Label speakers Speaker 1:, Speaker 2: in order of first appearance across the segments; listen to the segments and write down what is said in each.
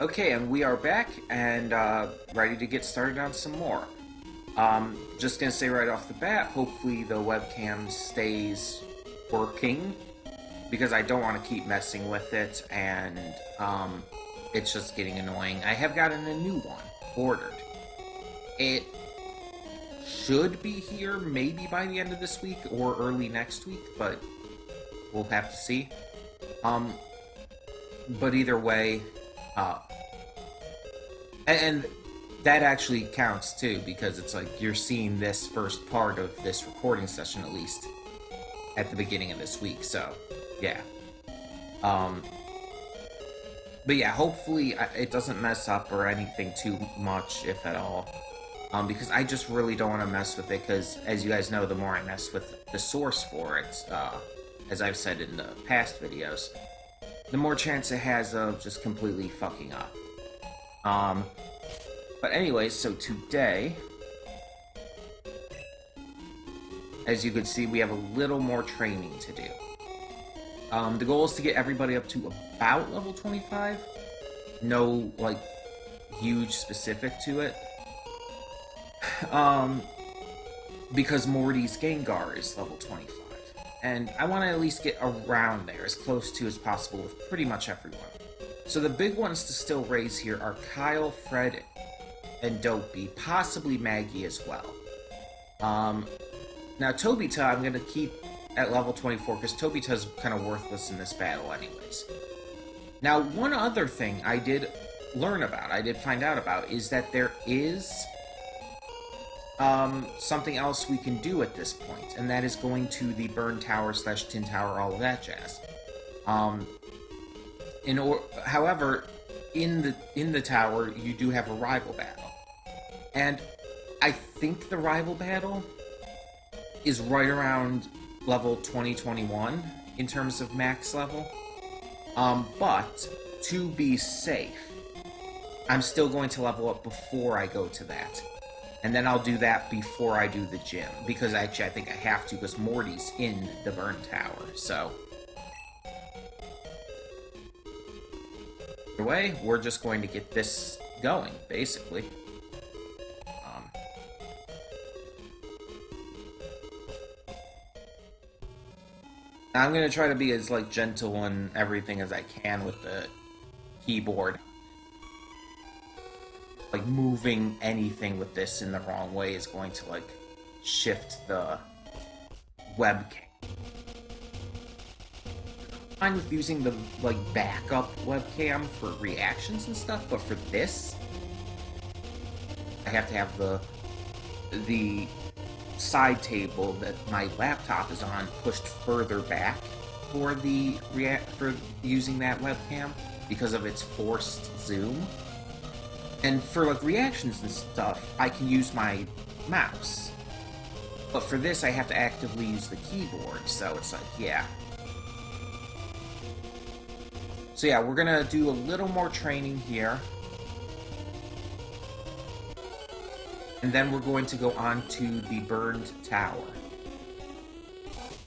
Speaker 1: Okay, and we are back and ready to get started on some more. Just gonna say right off the bat, hopefully the webcam stays working because I don't want to keep messing with it and it's just getting annoying. I have gotten a new one ordered. It should be here maybe by the end of this week or early next week, but we'll have to see. But either way, uh, and that actually counts too, because it's like you're seeing this first part of this recording session at least at the beginning of this week, so yeah. But yeah, hopefully it doesn't mess up or anything too much, if at all. Because I just really don't want to mess with it, because as you guys know, the more I mess with the source for it, as I've said in the past videos, the more chance it has of just completely fucking up. But anyways, so today, as you can see, we have a little more training to do. The goal is to get everybody up to about level 25. No, like, huge specific to it. Because Morty's Gengar is level 25. And I want to at least get around there, as close to as possible with pretty much everyone. So the big ones to still raise here are Kyle, Fred, and Dopey, possibly Maggie as well. Now Tobita I'm going to keep at level 24, because Tobita's kind of worthless in this battle anyways. Now, one other thing I did learn about, I did find out about, is that there is something else we can do at this point, and that is going to the Burn Tower / Tin Tower, all of that jazz. However, in the tower, you do have a rival battle. And I think the rival battle is right around level 20-21 in terms of max level. But to be safe, I'm still going to level up before I go to that. And then I'll do that before I do the gym, because actually I think I have to, because Morty's in the Burn Tower, so. Either way, we're just going to get this going, basically. I'm going to try to be as, like, gentle and everything as I can with the keyboard. Like, moving anything with this in the wrong way is going to, like, shift the webcam. I'm fine with using the, like, backup webcam for reactions and stuff, but for this, I have to have the side table that my laptop is on pushed further back for for using that webcam because of its forced zoom. And for, like, reactions and stuff, I can use my mouse. But for this, I have to actively use the keyboard, so it's like, yeah. So yeah, we're gonna do a little more training here. And then we're going to go on to the Burned Tower.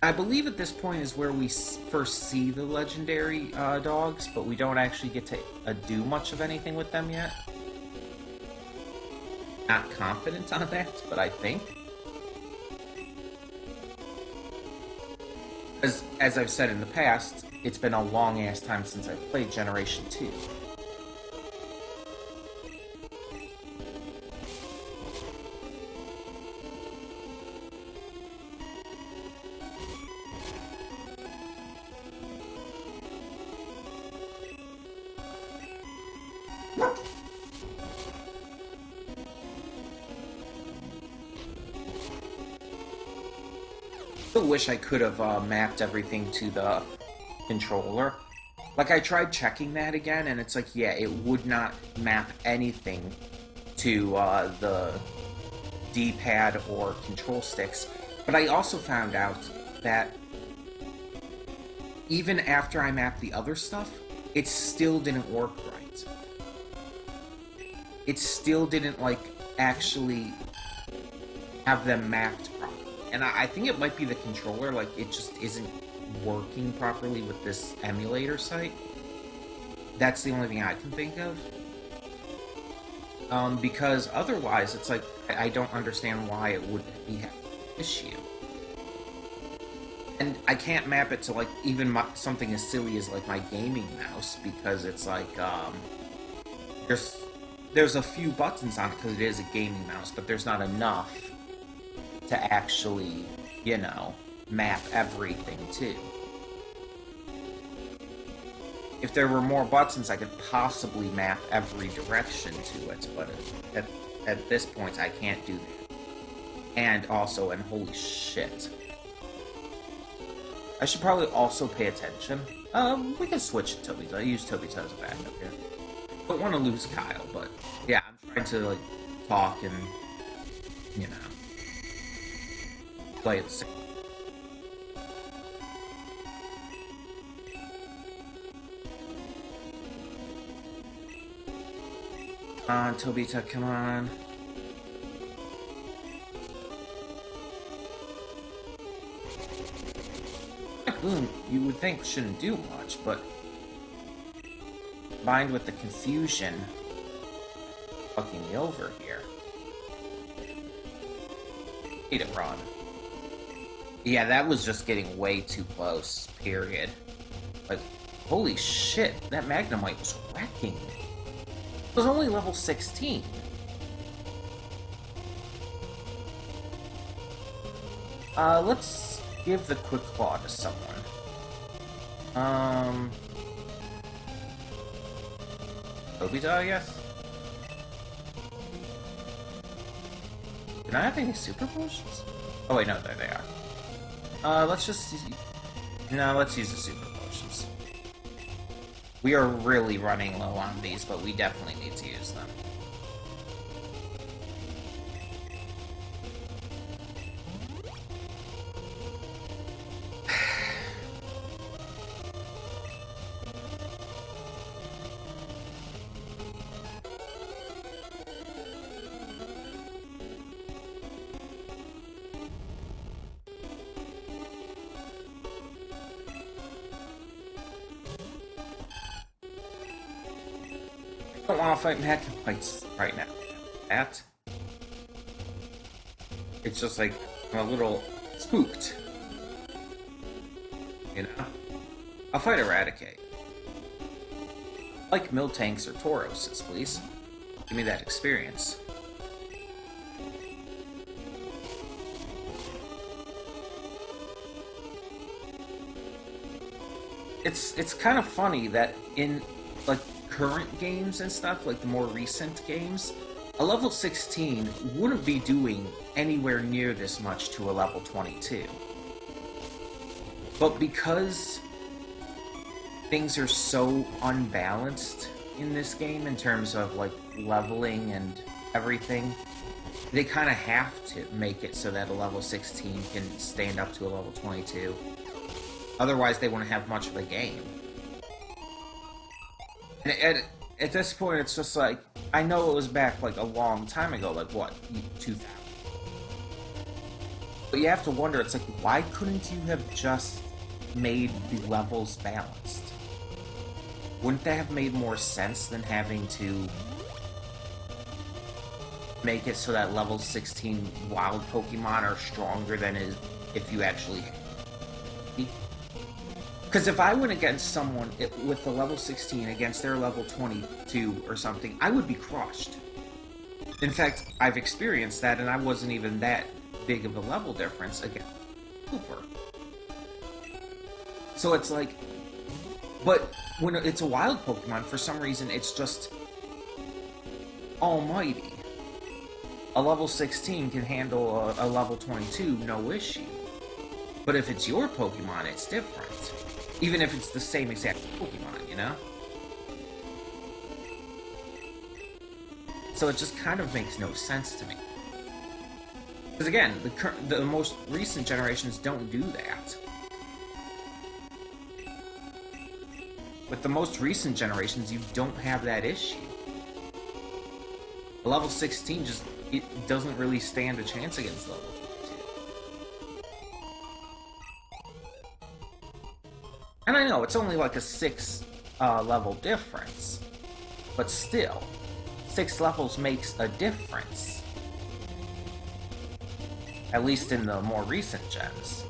Speaker 1: I believe at this point is where we first see the legendary dogs, but we don't actually get to do much of anything with them yet. Not confident on that, but I think. As I've said in the past, it's been a long-ass time since I've played Generation 2. I wish I could have mapped everything to the controller. Like, I tried checking that again, and it's like, yeah, it would not map anything to the D-pad or control sticks. But I also found out that even after I mapped the other stuff, it still didn't work right. It still didn't, like, actually have them mapped properly. And I think it might be the controller, like, it just isn't working properly with this emulator site. That's the only thing I can think of. Because otherwise, it's like I don't understand why it would be an issue. And I can't map it to like even something as silly as like my gaming mouse because it's like there's there's a few buttons on it because it is a gaming mouse, but there's not enough to actually, you know, map everything to. If there were more buttons, I could possibly map every direction to it, but at this point, I can't do that. And also, and holy shit. I should probably also pay attention. We can switch to Toby's. I use Toby's as a backup here. Don't want to lose Kyle, but yeah, I'm trying to, like, talk and, you know, play it safe. Come on, Tobita, come on. Boom, you would think shouldn't do much, but combined with the confusion fucking me over here. Need it, Ron. Yeah, that was just getting way too close, period. Like, holy shit, that Magnemite was wrecking me. It was only level 16. Let's give the Quick Claw to someone. Obita, I guess? Can I have any super potions? Oh wait, no, there they are. Let's just... No, let's use the super potions. We are really running low on these, but we definitely need to use them. I don't want to fight Magnepites right now. That. It's just like, I'm a little spooked. You know? I'll fight Eradicate. Like Miltanks or Tauroses, please. Give me that experience. It's kind of funny that in, like, current games and stuff, like the more recent games, a level 16 wouldn't be doing anywhere near this much to a level 22. But because things are so unbalanced in this game in terms of like leveling and everything, they kind of have to make it so that a level 16 can stand up to a level 22. Otherwise, they wouldn't have much of a game. And at this point, it's just like, I know it was back like a long time ago, like what, 2000? But you have to wonder, it's like, why couldn't you have just made the levels balanced? Wouldn't that have made more sense than having to make it so that level 16 wild Pokemon are stronger than if you actually... Because if I went against someone with the level 16 against their level 22 or something, I would be crushed. In fact, I've experienced that, and I wasn't even that big of a level difference against Cooper. So it's like... But when it's a wild Pokemon, for some reason, it's just... almighty. A level 16 can handle a level 22, no issue. But if it's your Pokemon, it's different. Even if it's the same exact Pokemon, you know? So it just kind of makes no sense to me. Because again, the most recent generations don't do that. With the most recent generations, you don't have that issue. A level 16 just, it doesn't really stand a chance against level 22. And I know, it's only like a 6 level difference. But still, 6 levels makes a difference. At least in the more recent gens.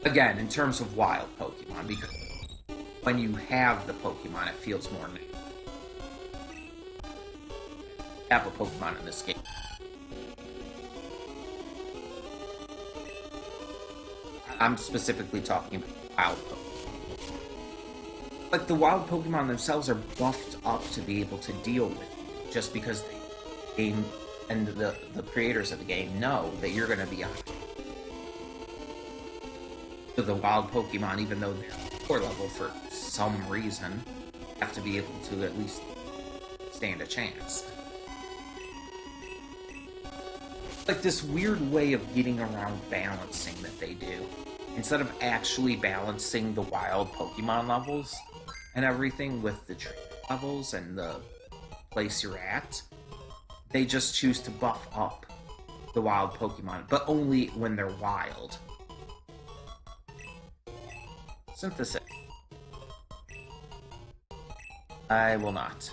Speaker 1: Again, in terms of wild Pokemon, because when you have the Pokemon, it feels more new. Have a Pokemon in this game. I'm specifically talking about wild Pokemon. Like, the wild Pokemon themselves are buffed up to be able to deal with you, just because the game and the creators of the game know that you're going to be on to the wild Pokemon, even though they're poor level for some reason, have to be able to at least stand a chance. Like this weird way of getting around balancing that they do. Instead of actually balancing the wild Pokemon levels and everything with the training levels and the place you're at, they just choose to buff up the wild Pokemon, but only when they're wild. Synthesis. I will not.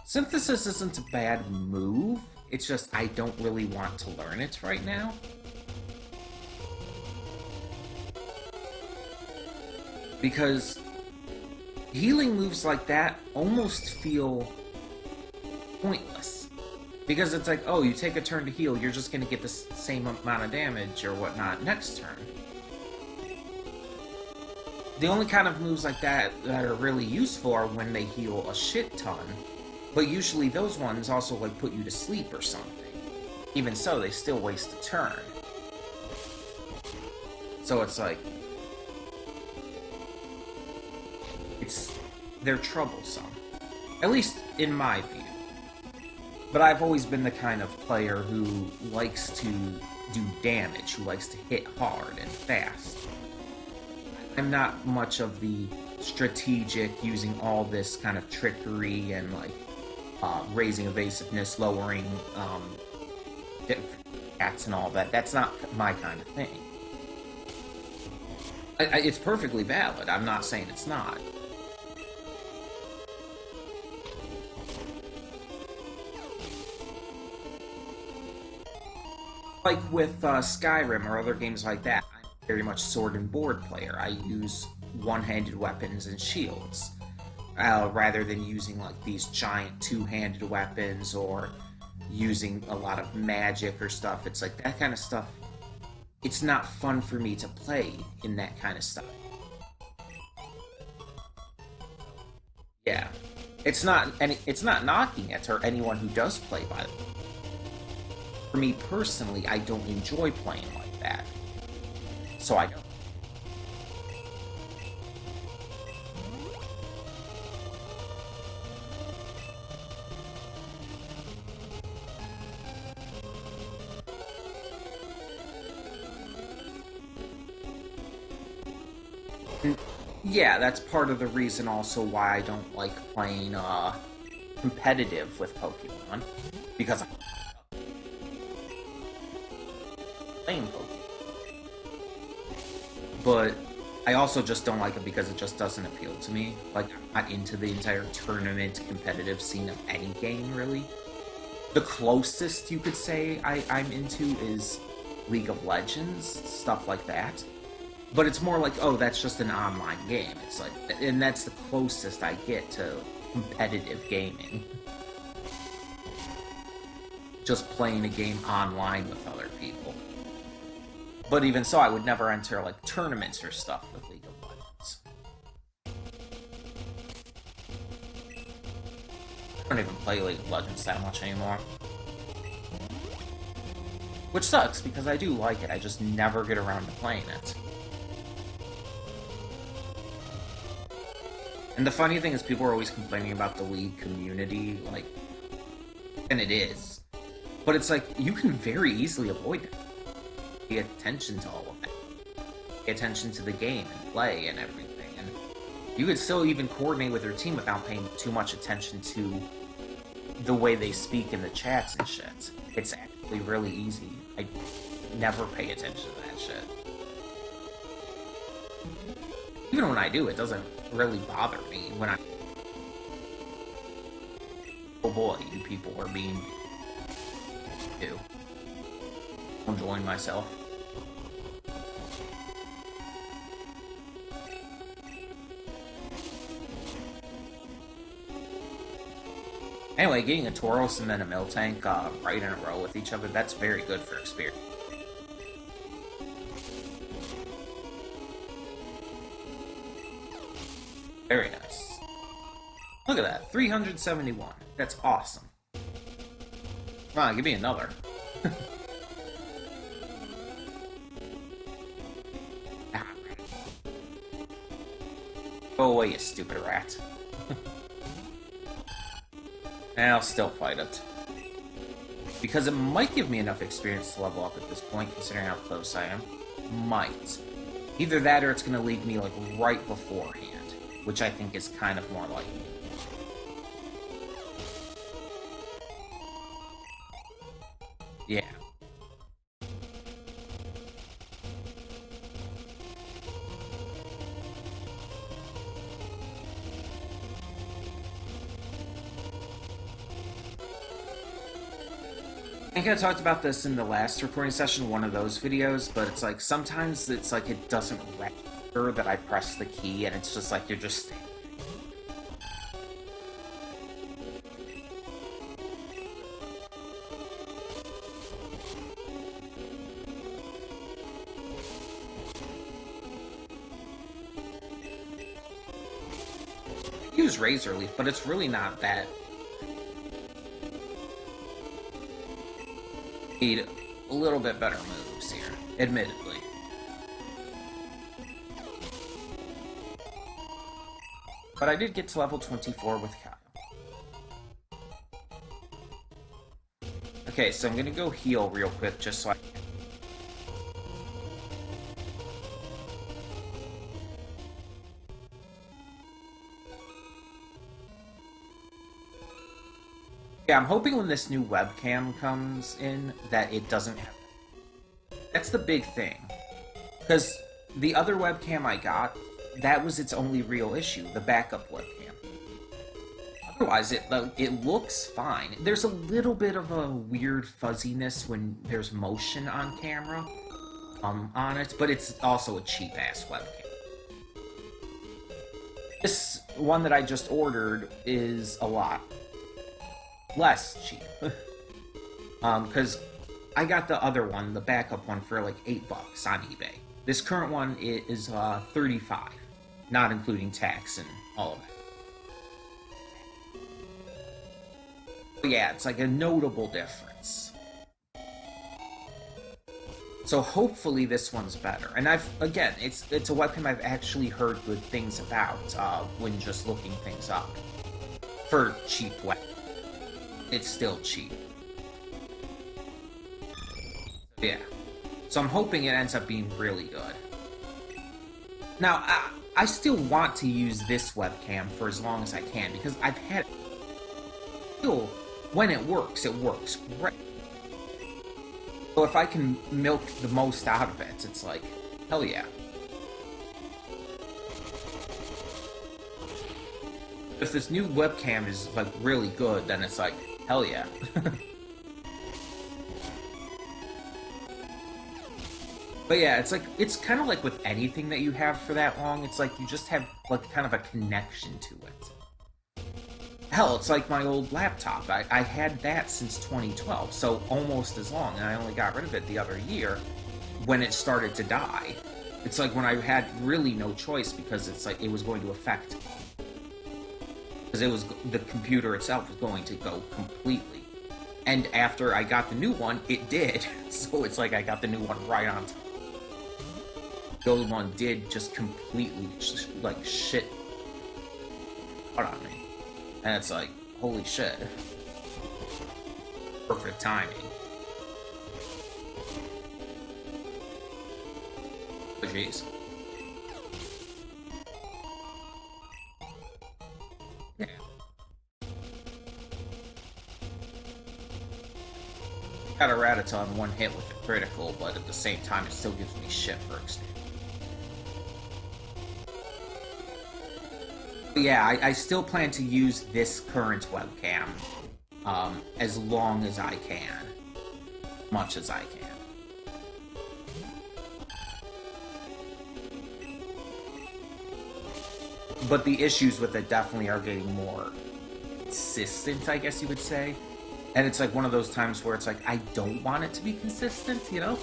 Speaker 1: Synthesis isn't a bad move, it's just I don't really want to learn it right now. Because healing moves like that almost feel pointless. Because it's like, oh, you take a turn to heal, you're just going to get the same amount of damage or whatnot next turn. The only kind of moves like that that are really useful are when they heal a shit ton. But usually those ones also like put you to sleep or something. Even so, they still waste a turn. So it's like... they're troublesome. At least in my view. But I've always been the kind of player who likes to do damage, who likes to hit hard and fast. I'm not much of the strategic, using all this kind of trickery and like raising evasiveness, lowering stats and all that. That's not my kind of thing. It's perfectly valid. I'm not saying it's not. Like with Skyrim or other games like that, I'm very much sword and board player. I use one-handed weapons and shields, rather than using like these giant two-handed weapons or using a lot of magic or stuff. It's like that kind of stuff. It's not fun for me to play in that kind of stuff. Yeah, it's not knocking it or anyone who does play by it. For me personally, I don't enjoy playing like that. So I don't. Yeah, that's part of the reason also why I don't like playing competitive with Pokemon. Because I'm playing Pokemon. But I also just don't like it because it just doesn't appeal to me. Like, I'm not into the entire tournament competitive scene of any game, really. The closest you could say I'm into is League of Legends, stuff like that. But it's more like, oh, that's just an online game. It's like, and that's the closest I get to competitive gaming. Just playing a game online with other people. But even so, I would never enter, like, tournaments or stuff with League of Legends. I don't even play League of Legends that much anymore. Which sucks, because I do like it, I just never get around to playing it. And the funny thing is, people are always complaining about the League community, like, and it is. But it's like, you can very easily avoid it. Pay attention to all of that. Pay attention to the game and play and everything. And you could still even coordinate with your team without paying too much attention to the way they speak in the chats and shit. It's actually really easy. never pay attention to that shit. Even when I do, it doesn't really bother me when I... Oh boy, you people are being... Ew. I'm enjoying myself. Anyway, getting a Tauros and then a Miltank right in a row with each other, that's very good for experience. Very nice. Look at that, 371. That's awesome. Come on, give me another. Go away, you stupid rat. And I'll still fight it. Because it might give me enough experience to level up at this point, considering how close I am. Might. Either that or it's going to leave me, like, right beforehand. Which I think is kind of more likely. Yeah. I think I talked about this in the last recording session, one of those videos, but it's like, sometimes it's like it doesn't register that I press the key, and it's just like you're just standing. I use Razor Leaf, but it's really not that. Need a little bit better moves here, admittedly. But I did get to level 24 with Kyle. Okay, so I'm gonna go heal real quick just so I can. Yeah, I'm hoping when this new webcam comes in that it doesn't have... That's the big thing. Because the other webcam I got, that was its only real issue, the backup webcam. Otherwise, it looks fine. There's a little bit of a weird fuzziness when there's motion on camera on it, but it's also a cheap-ass webcam. This one that I just ordered is a lot less cheap. Because I got the other one, the backup one, for like $8 on eBay. This current one is $35, not including tax and all of that. But yeah, it's like a notable difference. So hopefully this one's better. And again, it's a webcam I've actually heard good things about when just looking things up for cheap webcams. It's still cheap. Yeah. So I'm hoping it ends up being really good. Now, I still want to use this webcam for as long as I can, because I've had it. Still, when it works great. So if I can milk the most out of it, it's like, hell yeah. If this new webcam is, like, really good, then it's like, hell yeah. But yeah, it's kind of like with anything that you have for that long, it's like you just have, like, kind of a connection to it. Hell, it's like my old laptop. I had that since 2012, so almost as long, and I only got rid of it the other year when it started to die. It's like when I had really no choice, because it's like it was going to affect... Because the computer itself was going to go completely. And after I got the new one, it did. So it's like I got the new one right on time. The old one did just completely, like, shit out on me. And it's like, holy shit. Perfect timing. Oh, jeez. Yeah. got a Rattata on one hit with a critical, but at the same time, it still gives me shit for extending. But yeah, I still plan to use this current webcam as long as I can. Much as I can. But the issues with it definitely are getting more consistent, I guess you would say. And it's like one of those times where it's like, I don't want it to be consistent, you know?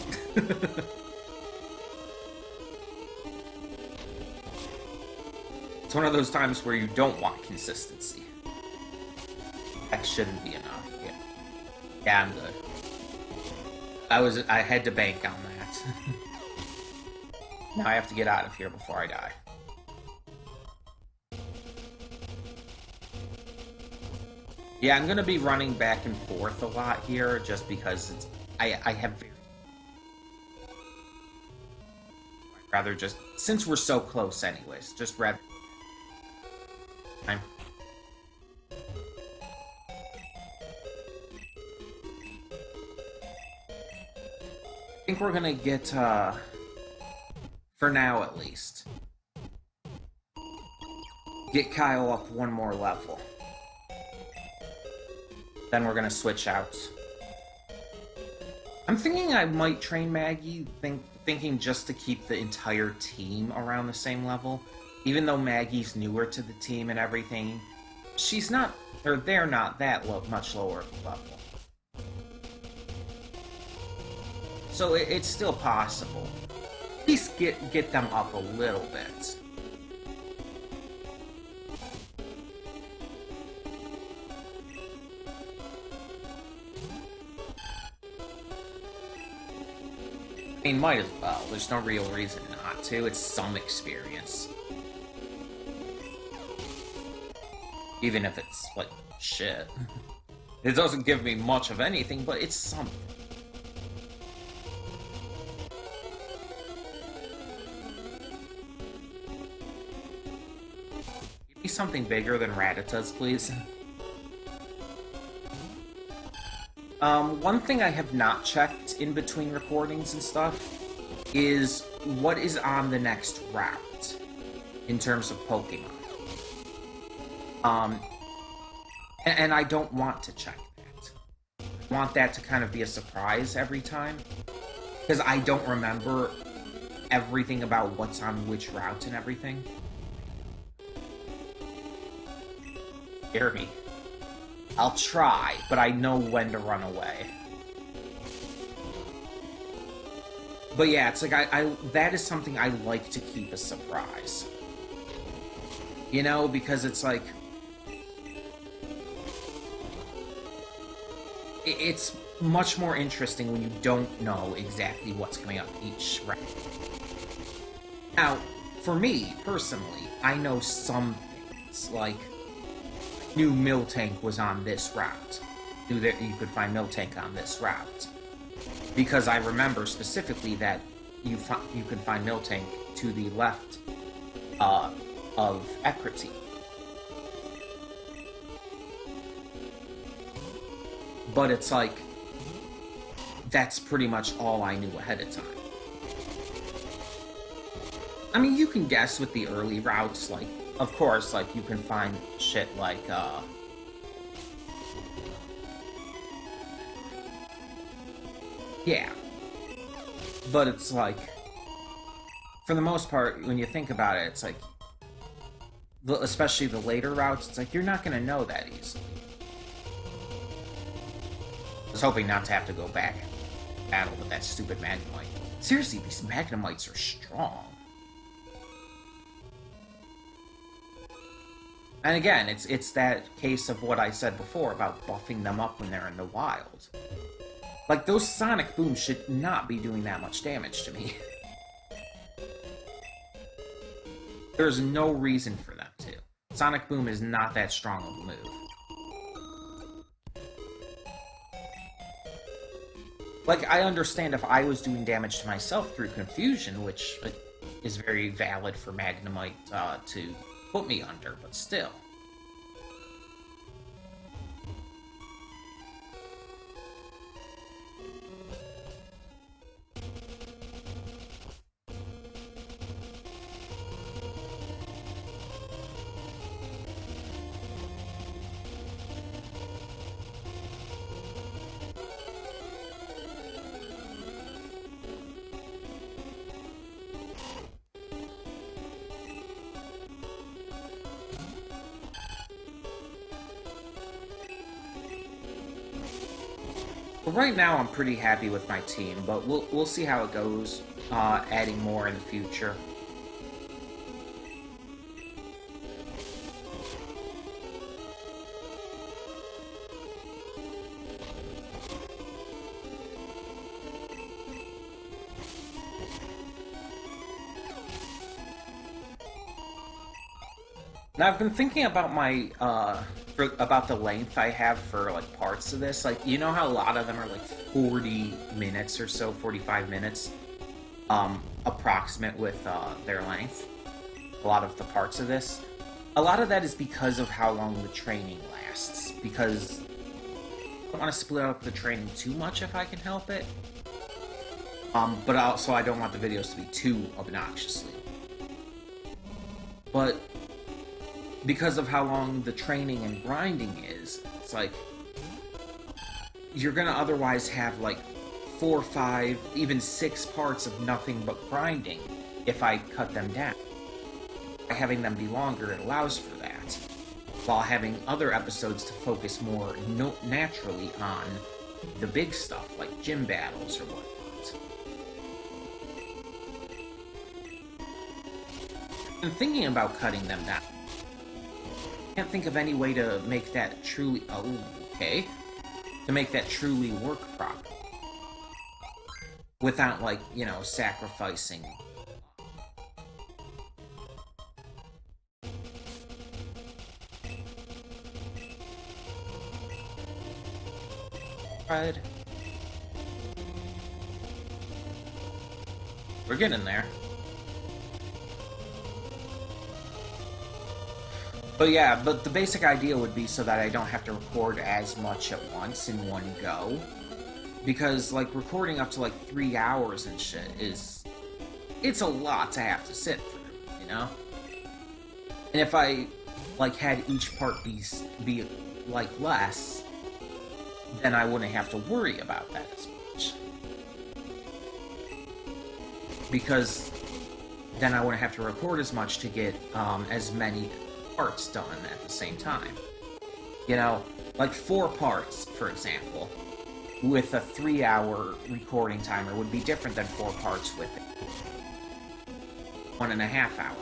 Speaker 1: It's one of those times where you don't want consistency. That shouldn't be enough. Yeah, yeah, I'm good. I had to bank on that. Now I have to get out of here before I die. Yeah, I'm gonna be running back and forth a lot here, just because it's, I have very... I'd rather just, since we're so close anyways, just rather... I think we're gonna get, for now at least, get Kyle up one more level. Then we're gonna switch out. I'm thinking I might train Maggie, thinking just to keep the entire team around the same level. Even though Maggie's newer to the team and everything, she's not, or they're not that much lower level. So it's still possible. At least get them up a little bit. I mean, might as well. There's no real reason not to. It's some experience. Even if it's, like, shit. It doesn't give me much of anything, but it's something. Give me something bigger than Rattatas, please. One thing I have not checked in between recordings and stuff is what is on the next route in terms of Pokemon. And I don't want to check that. I want that to kind of be a surprise every time, because I don't remember everything about what's on which route and everything. Scare me. I'll try, but I know when to run away. But yeah, it's like, that is something I like to keep a surprise. You know, because it's like... It's much more interesting when you don't know exactly what's coming up each round. Now, for me, personally, I know some things, like... Knew Miltank was on this route. Knew that you could find Miltank on this route. Because I remember specifically that you can find Miltank to the left of Equity. But it's like, that's pretty much all I knew ahead of time. I mean, you can guess with the early routes, like, of course, like, you can find shit like, yeah. But it's like, for the most part, when you think about it, it's like, especially the later routes, it's like, you're not gonna know that easily. I was hoping not to have to go back and battle with that stupid Magnemite. Seriously, these Magnemites are strong. And again, it's that case of what I said before about buffing them up when they're in the wild. Like, those Sonic Booms should not be doing that much damage to me. There's no reason for them to. Sonic Boom is not that strong of a move. Like, I understand if I was doing damage to myself through confusion, which is very valid for Magnemite to put me under, but still. right now I'm pretty happy with my team, but we'll see how it goes, adding more in the future. Now, I've been thinking about my, about the length I have for, like, parts of this. Like, you know how a lot of them are, like, 40 minutes or so, 45 minutes, approximate with, their length? A lot of the parts of this. A lot of that is because of how long the training lasts, because I don't want to split up the training too much if I can help it. But also I don't want the videos to be too obnoxiously. But because of how long the training and grinding is, it's like, you're gonna otherwise have like 4, 5, even 6 parts of nothing but grinding if I cut them down. By having them be longer, it allows for that, while having other episodes to focus more naturally on the big stuff, like gym battles or whatnot. I'm thinking about cutting them down. Can't think of any way to make that truly... Oh, okay. To make that truly work properly. Without, like, you know, sacrificing... Right. We're getting there. But yeah, but the basic idea would be so that I don't have to record as much at once in one go. Because, like, recording up to, like, 3 hours and shit is... It's a lot to have to sit through, you know? And if I, like, had each part be like, less, then I wouldn't have to worry about that as much. Because then I wouldn't have to record as much to get, as many parts done at the same time. You know, like 4 parts, for example, with a 3-hour recording timer would be different than 4 parts with 1.5 hour.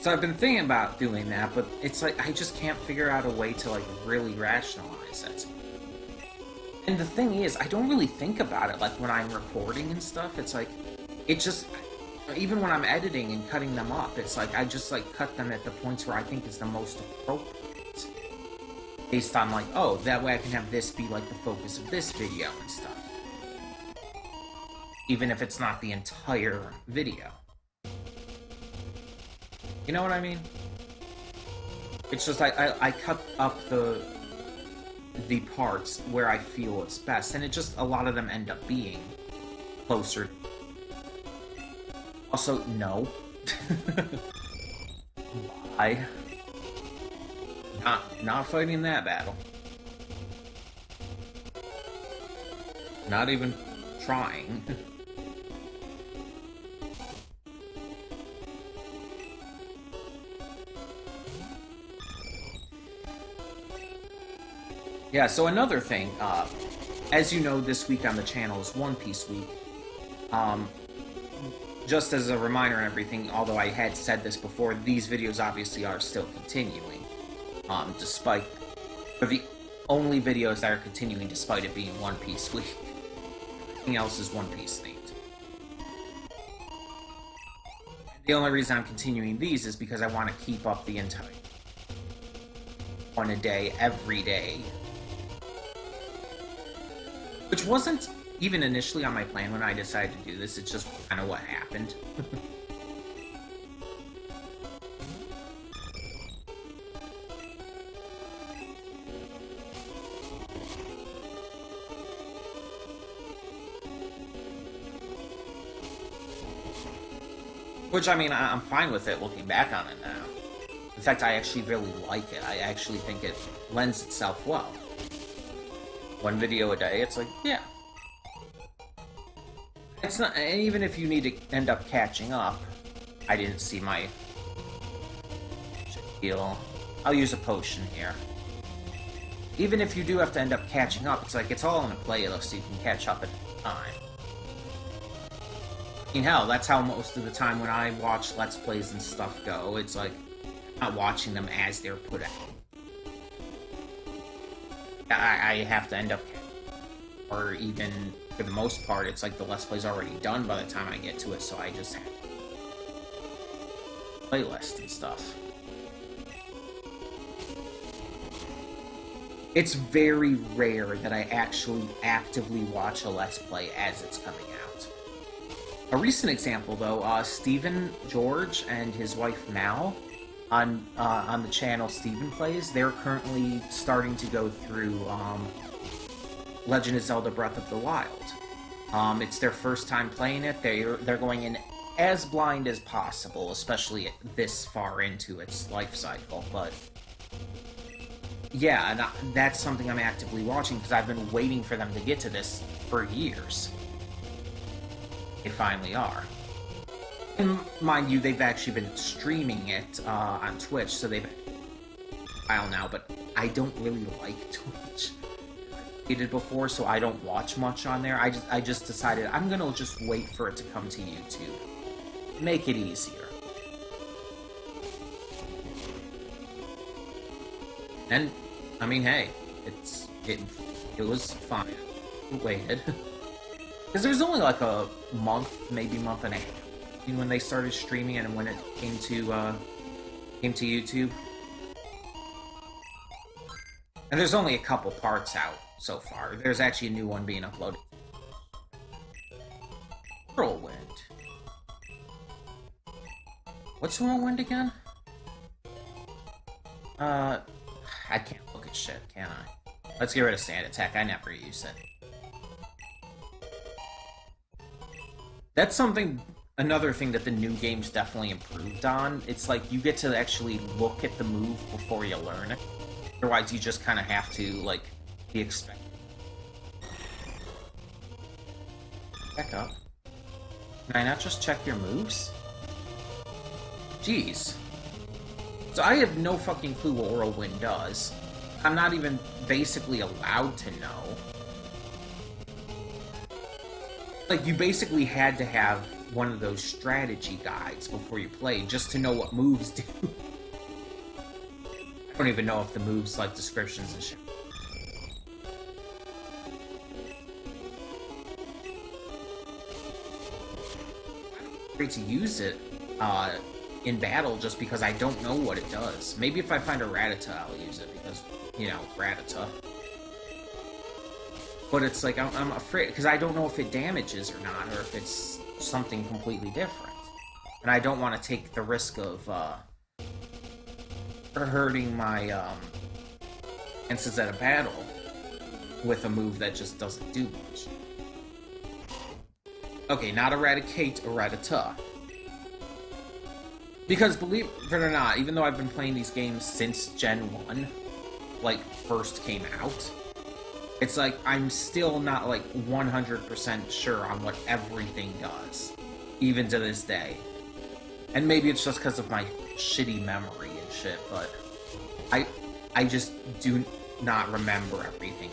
Speaker 1: So I've been thinking about doing that, but it's like, I just can't figure out a way to, like, really rationalize it. And the thing is, I don't really think about it, like, when I'm recording and stuff, it's like, it just, even when I'm editing and cutting them up, it's like, I just, like, cut them at the points where I think is the most appropriate. Based on, like, oh, that way I can have this be, like, the focus of this video and stuff. Even if it's not the entire video. You know what I mean? It's just, I cut up the parts where I feel it's best, and it just, a lot of them end up being closer. Also, no. Why? Not fighting that battle. Not even trying. Yeah, so another thing, as you know, this week on the channel is One Piece week. Just as a reminder and everything, although I had said this before, these videos obviously are still continuing. Despite... They're the only videos that are continuing despite it being One Piece week. Everything else is One Piece themed. The only reason I'm continuing these is because I want to keep up the entire... one a day, every day. Which wasn't even initially on my plan when I decided to do this, it's just kind of what happened. Which, I mean, I'm fine with it looking back on it now. In fact, I actually really like it. I actually think it lends itself well. One video a day, it's like, yeah. It's not, and even if you need to end up catching up, I didn't see my heal. I'll use a potion here. Even if you do have to end up catching up, it's like it's all in a playlist, so you can catch up at the time. I mean, hell, that's how most of the time when I watch Let's Plays and stuff go. It's like, I'm not watching them as they're put out. I have to end up, or even, for the most part, it's like the Let's Play's already done by the time I get to it, so I just have playlist and stuff. It's very rare that I actually actively watch a Let's Play as it's coming out. A recent example, though, Stephen George and his wife Mal, on the channel Stephen Plays, they're currently starting to go through Legend of Zelda Breath of the Wild. It's their first time playing it. They're going in as blind as possible, especially this far into its life cycle, but yeah, and that's something I'm actively watching because I've been waiting for them to get to this for years. They finally are. And mind you, they've actually been streaming it on Twitch, so they've a while now, but I don't really like Twitch. I did before, so I don't watch much on there. I just decided I'm gonna just wait for it to come to YouTube. Make it easier. And I mean, hey, it was fine. Waited because there's only like a month, maybe month and a half when they started streaming it and when it came to YouTube. And there's only a couple parts out so far. There's actually a new one being uploaded. Whirlwind. What's Whirlwind again? I can't look at shit, can I? Let's get rid of Sand Attack. I never use it. That's another thing that the new game's definitely improved on. It's like you get to actually look at the move before you learn it. Otherwise, you just kind of have to, like, be expected. Back up. Can I not just check your moves? Jeez. So I have no fucking clue what Whirlwind does. I'm not even basically allowed to know. Like, you basically had to have one of those strategy guides before you play just to know what moves do. I don't even know if the moves, like, descriptions and shit. I'm great to use it, in battle just because I don't know what it does. Maybe if I find a Rattata, I'll use it because, you know, Rattata. But it's like, I'm afraid, because I don't know if it damages or not, or if it's something completely different. And I don't want to take the risk of, hurting my, chances at a battle with a move that just doesn't do much. Okay, not Eradicate, Rattata. Because, believe it or not, even though I've been playing these games since Gen 1, like, first came out, it's like, I'm still not, like, 100% sure on what everything does, even to this day. And maybe it's just because of my shitty memory and shit, but I just do not remember everything.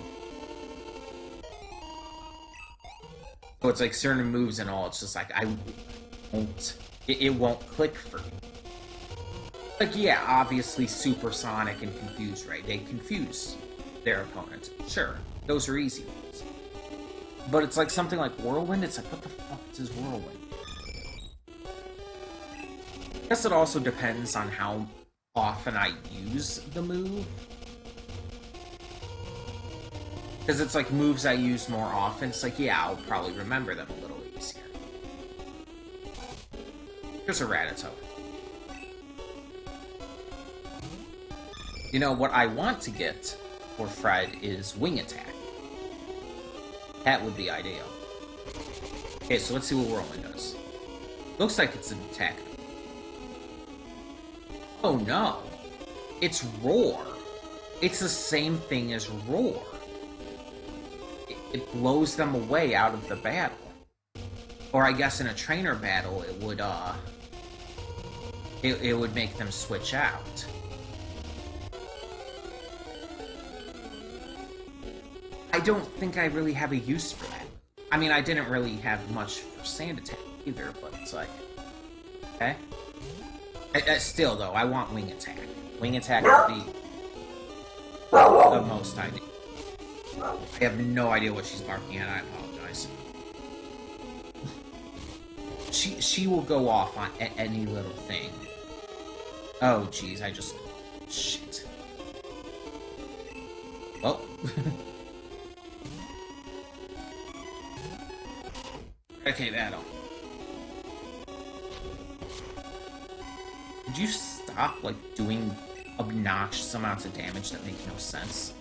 Speaker 1: So it's like, certain moves and all, it's just like, I won't... It won't click for me. Like, yeah, obviously Supersonic and Confuse, right? They confuse their opponents. Sure, those are easy ones. But it's like something like Whirlwind, it's like, what the fuck is Whirlwind? I guess it also depends on how often I use the move. Because it's like moves I use more often, it's like, yeah, I'll probably remember them a little easier. Here's a Rattata. You know, what I want to get for Fred is Wing Attack. That would be ideal. Okay, so let's see what Whirlwind does. Looks like it's an attack. Oh no! It's Roar! It's the same thing as Roar. It blows them away out of the battle. Or I guess in a trainer battle, it would make them switch out. I don't think I really have a use for that. I mean, I didn't really have much for sand attack either, but it's like... Okay. Still, though, I want wing attack. Wing attack would be the most ideal. I have no idea what she's barking at, I apologize. She will go off on any little thing. Oh, jeez, I just... Shit. Well... Okay, that'll... Could you stop, like, doing obnoxious amounts of damage that make no sense?